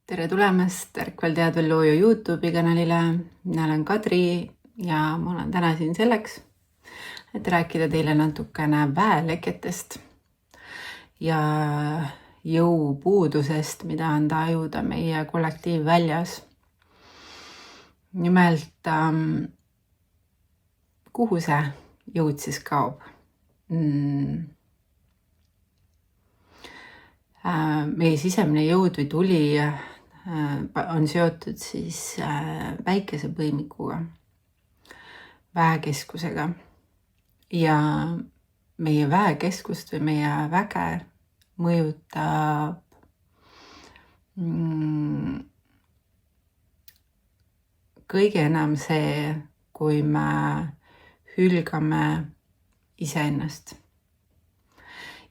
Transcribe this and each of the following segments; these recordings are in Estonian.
Tere tulemast Ärkvel teadvel looju YouTube'i kanalile. Mina olen Kadri ja ma olen täna siin selleks, et rääkida teile natukene väeleketest ja jõupuudusest, mida on tajuda meie kollektiivväljas. Nimelt, kuhu see jõud siis kaob? Meie sisemine jõud või tuli on seotud siis päikesepõimikuga, väekeskusega, ja meie väekeskust või meie väge mõjutab kõige enam see, kui me hülgame iseennast.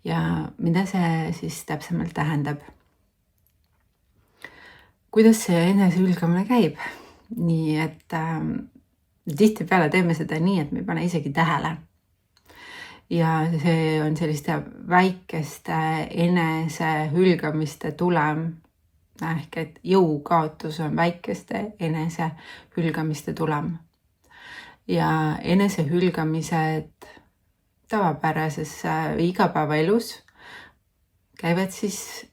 Ja mida see siis täpsemalt tähendab? Kuidas see enesehülgamine käib? Nii et tihtipeale teeme seda nii, et me ei pane isegi tähele. Ja see on selliste väikeste enesehülgamiste tulem. Ehk et jõukaotus on väikeste enesehülgamiste tulem. Ja enesehülgamised tavapärases igapäevaelus käivad siis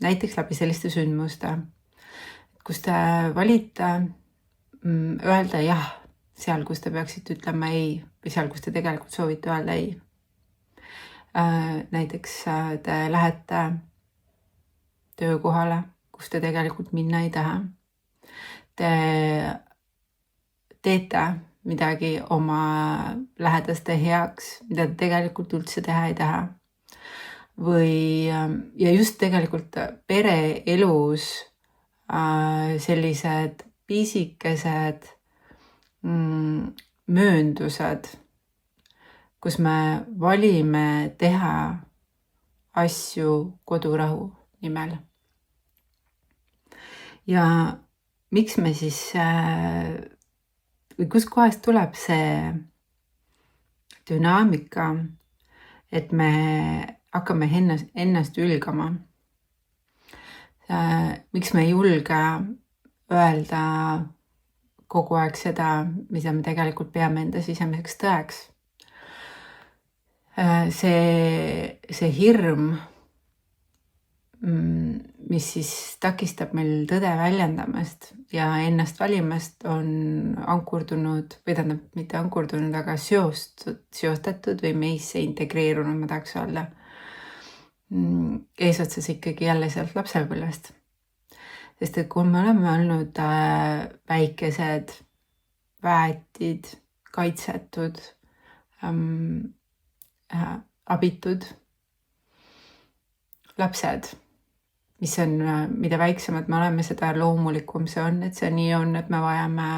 näiteks läbi selliste sündmuste, kus te valite öelda jah seal, kus te peaksite ütlema ei, või seal, kus te tegelikult soovite öelda ei. Näiteks te lähete töökohale, kus te tegelikult minna ei taha. Te teete midagi oma lähedaste heaks, mida te tegelikult üldse teha ei taha. Ja just tegelikult pereelus sellised pisikesed mööndused, kus me valime teha asju kodurahu nimel. Ja miks me siis või kus kohast tuleb see dünaamika, et me hakkame ennast ülgama? Miks me ei julge öelda kogu aeg seda, mida me tegelikult peame enda sisemiseks tõeks? See hirm, mis siis takistab meil tõde väljendamast ja ennast valimast, on ankurdunud, või tähendab mitte ankurdunud, aga seostatud või meisse integreerunud, ma tahaks öelda, eesotsas ikkagi jälle sealt lapsepõlvest. Sest et kui me oleme olnud väikesed, väetid, kaitsetud, abitud lapsed, mis on, mida väiksemad me oleme, seda loomulikum see on, et see nii on, et me vajame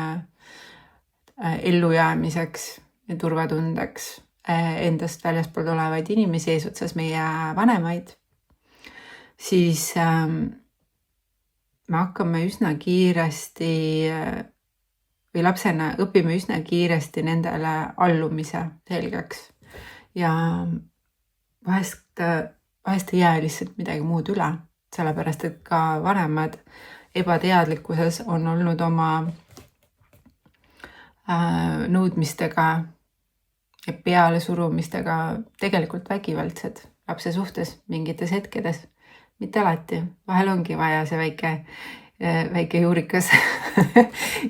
ellujäämiseks ja turvatundeks endast väljaspool olevaid inimesi, eesotsas meie vanemaid, siis me hakkame üsna kiiresti või lapsena õpime üsna kiiresti nendele allumise selgeks. Ja vahest ei jää lihtsalt midagi muud üle. Sellepärast, et ka vanemad ebateadlikkuses on olnud oma nõudmistega ja pealesurumistega tegelikult vägivaldsed lapse suhtes mingites hetkedes. Mitte alati. Vahel ongi vaja see väike juurikas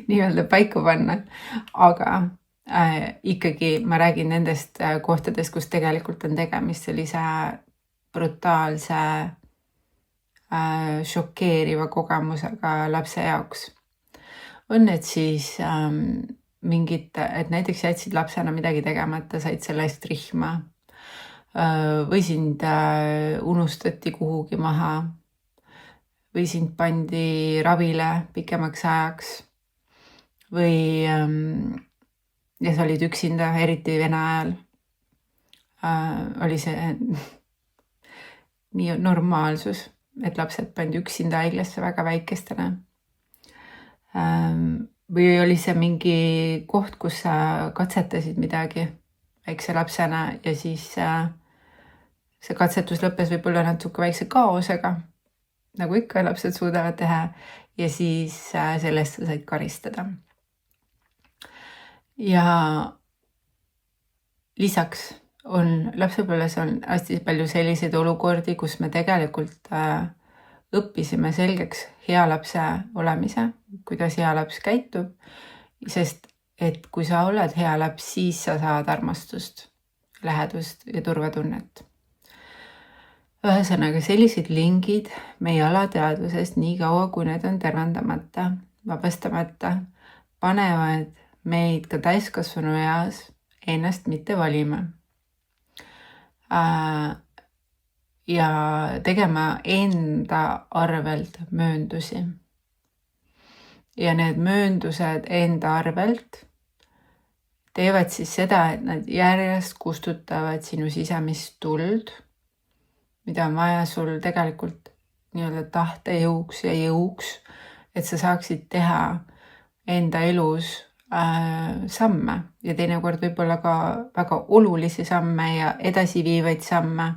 nii-öelda paika panna. Aga ikkagi ma räägin nendest kohtadest, kus tegelikult on tegemist sellise brutaalse šokeeriva kogemusega lapse jaoks. On need siis et näiteks jätsid lapsena midagi tegemata, said selle eest rihma või sind unustati kuhugi maha või sind pandi ravile pikemaks ajaks või ja sa olid üksinda, eriti Vene ajal. Oli see nii normaalsus, et lapsed pandi üksinda haiglasse väga väikestena. Või oli see mingi koht, kus sa katsetasid midagi väikse lapsena ja siis see katsetus lõppes võib-olla natuke väikse kaosega nagu ikka lapsed suudavad teha, ja siis selle eest sa said karistada. Ja lisaks lapsepõlves on hästi palju selliseid olukordi, kus me tegelikult õppisime selgeks hea lapse olemise, kuidas hea laps käitub, sest et kui sa oled hea laps, siis sa saad armastust, lähedust ja turvatunnet. Ühesõnaga, sellised lingid meie alateadvusest, nii kaua kui need on tervendamata, vabastamata, panevad meid ka täiskasvanu eas ennast mitte valima. Ja tegema enda arvelt mööndusi. Ja need mööndused enda arvelt teevad siis seda, et nad järjest kustutavad sinu sisemist tuld, mida on vaja sul tegelikult nii-öelda tahtejõuks ja jõuks, et sa saaksid teha enda elus samme ja teinekord võib-olla ka väga olulisi samme ja edasiviivaid samme.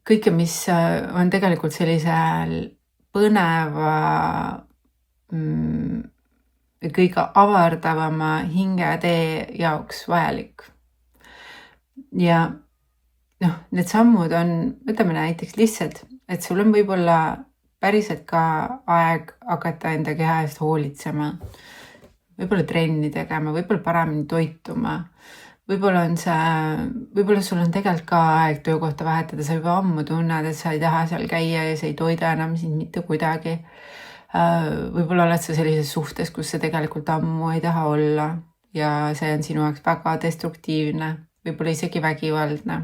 Kõike, mis on tegelikult sellisel põneva, kõige avardavama hingetee jaoks vajalik. Ja need sammud on, võtame näiteks lihtsalt, et sul on võib-olla päriselt ka aeg hakata enda keha eest hoolitsema, võib-olla trenni tegema, võib-olla paremini toituma, võib-olla sul on tegelikult ka aeg töökohta vahetada, sa juba ammu tunned, et sa ei taha seal käia ja sa ei toida enam sind mitte kuidagi. Võib-olla oled sa sellises suhtes, kus sa tegelikult ammu ei taha olla ja see on sinu jaoks väga destruktiivne, võib-olla isegi vägivaldne.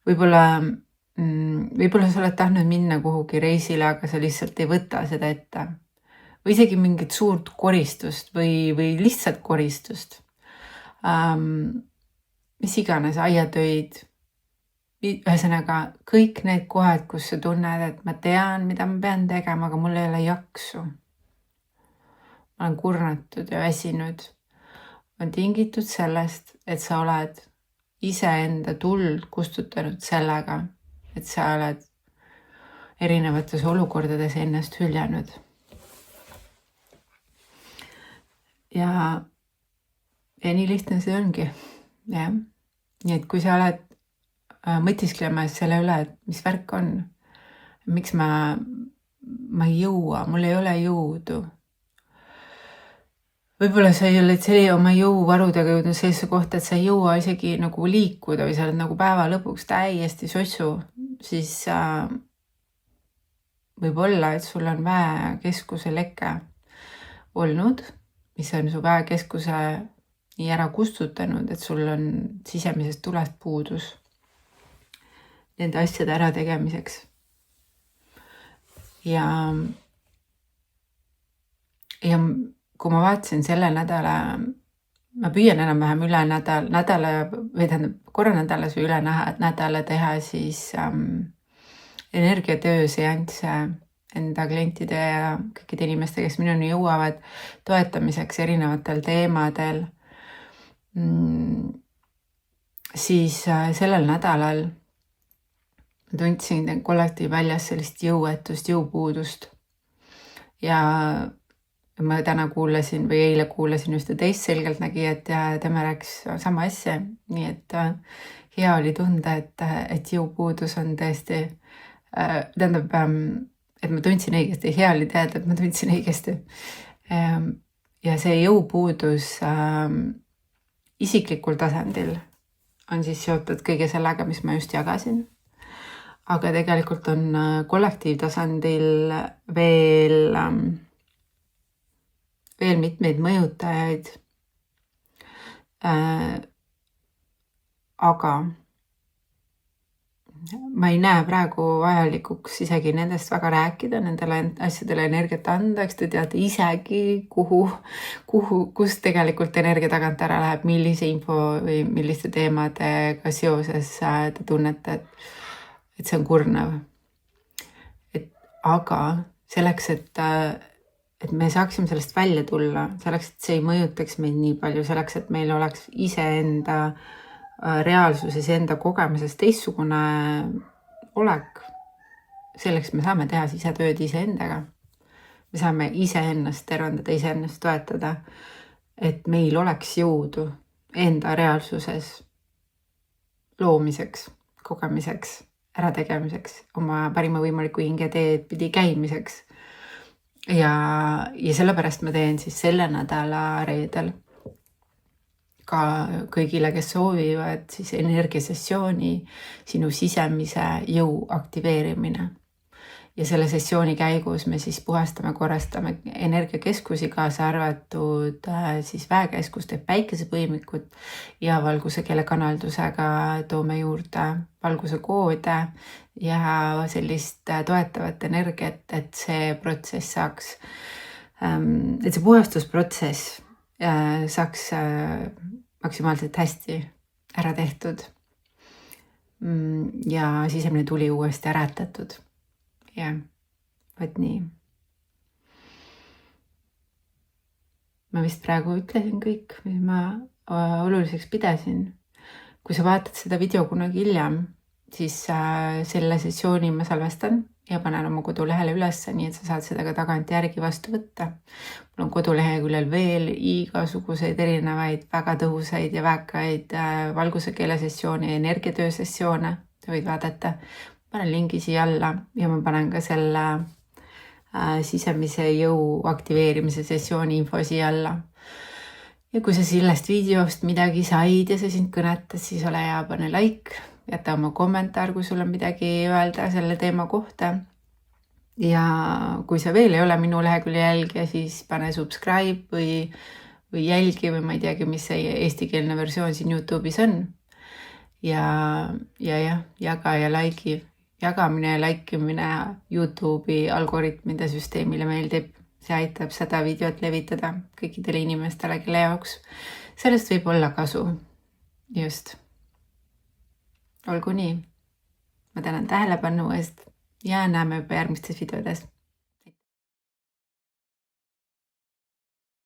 Võib-olla sa oled tahtnud minna kuhugi reisile, aga sa lihtsalt ei võta seda ette. Või isegi mingit suurt koristust või lihtsalt koristust. Mis iganes, aiatöid. Ühesõnaga, kõik need kohad, kus sa tunned, et ma tean, mida ma pean tegema, aga mul ei ole jaksu. Ma olen kurnatud ja väsinud. On tingitud sellest, et sa oled iseenda tuld kustutanud sellega, et sa oled erinevates olukordades ennast hüljanud. Ja nii lihtne see ongi. Ja. Nii et kui sa oled mõtisklemas selle üle, et mis värk on, miks ma ei jõua, mul ei ole jõudu. Võib-olla sa ei ole oma jõuvarudega jõudnud sellise kohta, et sa ei jõua isegi nagu liikuda või sa oled nagu päeva lõpuks täiesti sossu, siis võib-olla, et sul on väekeskuse leke olnud, mis on su väekeskuse nii ära kustutanud, et sul on sisemisest tulest puudus nende asjade ära tegemiseks. Ja kui ma vaatasin selle nädala, ma püüan enam-vähem üle korra nädalas või üle nädala teha siis energiatöö seansse enda klientide ja kõikide inimeste, kes minuni jõuavad, toetamiseks erinevatel teemadel. Siis sellel nädalal tundsin kollektiivväljas sellist jõuetust, jõupuudust. Ja ma täna kuulasin või eile kuulasin ühte teist selgeltnägijat ja tema rääkis sama asja. Nii et hea oli tunda, et jõupuudus on tõesti, tähendab, et ma tundsin õigesti, hea oli teada, et ma tundsin õigesti. Ja see jõupuudus isiklikul tasandil on siis seotud kõige sellega, mis ma just jagasin. Aga tegelikult on kollektiivtasandil veel mitmeid mõjutajaid. Aga ma ei näe praegu vajalikuks isegi nendest väga rääkida, nendele asjadele energiat anda, eks te teate isegi, kus tegelikult energia tagant ära läheb, millise info või milliste teemadega seoses te tunnete, et see on kurnav. Aga selleks, et me saaksime sellest välja tulla, selleks, et see ei mõjutaks meid nii palju, selleks, et meil oleks iseenda reaalsuses, enda kogemuses teistsugune olek, selleks me saame teha sisetööd iseendaga. Me saame iseennast tervendada, iseennast toetada, et meil oleks jõudu enda reaalsuses loomiseks, kogemiseks, ärategemiseks, oma parima võimaliku hingeteed pidi käimiseks. Ja sellepärast ma teen siis selle nädala reedel ka kõigile, kes soovivad siis energiasessiooni sinu sisemise jõu aktiveerimine. Ja selle sessiooni käigus me siis puhastame, korrastame energiakeskusi, kaasa arvatud siis väekeskust ehk päikesepõimikut ja valguse keelekanaldusega toome juurde valguse koode ja sellist toetavat energiat, et see protsess saaks, et see puhastusprotsess saaks maksimaalselt hästi ära tehtud ja sisemine tuli uuesti äratatud. Ja, võt nii. Ma vist praegu ütlesin kõik, mis ma oluliseks pidasin. Kui sa vaatad seda video kunagi hiljem, siis selle sessiooni ma salvestan ja panen oma kodulehele üles, nii et sa saad seda ka tagantjärgi vastu võtta. Mul on koduleheküljel veel igasuguseid erinevaid väga tõhusaid ja väekaid valguse keelesessioone ja energiatöö sessioone. Sa võid vaadata. Panen lingi siia alla ja ma panen ka selle sisemise jõu aktiveerimise sessiooni info siia alla. Ja kui sa sellest videost midagi said ja see sind kõnetas, siis ole hea, pane like, jäta oma kommentaar, kui sul on midagi öelda selle teema kohta. Ja kui sa veel ei ole minu lehekülje jälgija, siis pane subscribe või jälgi või ma ei teagi, mis see eestikeelne versioon siin YouTube'is on. Ja jaga ja like'i. Jagamine ja laikimine YouTube'i algoritmide süsteemile meeldib. See aitab seda videot levitada kõikidele inimestele, kelle jaoks sellest võib olla kasu. Just. Olgu nii. Ma tänan tähelepanu eest ja näeme juba järgmistes videodes.